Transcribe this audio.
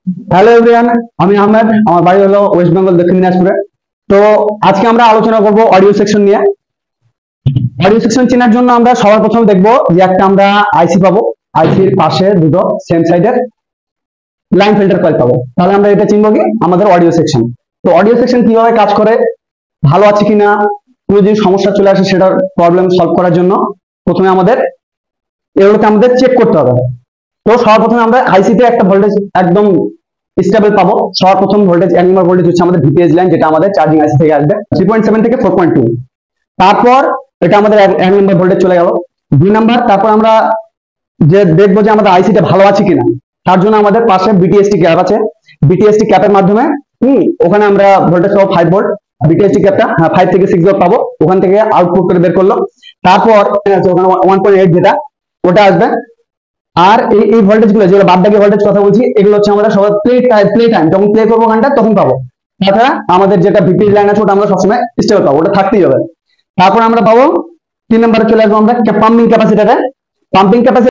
Hello everyone, আমি আহমেদ। আমার বাড়ি হলো ওয়েস্ট বেঙ্গল, দক্ষিণ দিনাজপুরে। তো আজকে আমরা আলোচনা করব অডিও সেকশন নিয়ে। অডিও সেকশন চেনার জন্য আমরা সবার প্রথম দেখব যে একটা আমরা আইসি পাবো। আইসির পাশে দুটো সেম সাইডের লাইন ফিল্টার কয়েল পাবো। তাহলে আমরা এটা চিনবো কি আমাদের অডিও সেকশন। তো অডিও সেকশন কিভাবে কাজ করে, ভালো আছে কিনা, কোনো যদি সমস্যা চলে আসে সেটার প্রবলেম সলভ করার জন্য প্রথমে আমাদের এগুলোকে আমাদের চেক করতে হবে। তো সবার প্রথমে আমরা আইসিতে একটা ভোল্টেজ একদম স্টেবল পাবো। সবার প্রথম ভোল্টেজ, 1 নম্বর ভোল্টেজ হচ্ছে আমাদের ভিপিএস লাইন, যেটা আমাদের চার্জিং আইসি থেকে আসবে 3.7 থেকে 4.2। তারপর এটা আমাদের 1 নম্বর ভোল্টেজ চলে গেল। 2 নাম্বার, তারপর আমরা যে দেখবো যে আমাদের আইসিটা ভালো আছে কিনা, তার জন্য আমাদের পাশে বিটিএসটি ক্যাপ আছে। বিটিএসটি ক্যাপের মাধ্যমে ওখানে আমরা ভোল্টেজ পাবো 5 ভোল্ট। বিটিএসটি ক্যাপটা 5 থেকে 6 ভোল্ট পাবো, ওখান থেকে আউটপুট করে বের করলো। তারপর ওখানে 1.8 যেটা ওটা আসবে। আর এই ভোল্টেজ গুলো যেগুলো বাদ বাকি ভোল্টেজ কথা বলছি, এগুলো হচ্ছে আমরা সবাই প্লে টাইম যখন প্লে করবো গানটা তখন পাবো। তাছাড়া আমাদের যেটা বিপি লাইন আছে ওটা আমরা সবসময় স্টেবল পাবো, ওটা থাকতেই হবে। তারপর আমরা পাবো 3 নম্বরে চলে আসবো আমরা পাম্পিং ক্যাপাসিটারে। Pumping capacity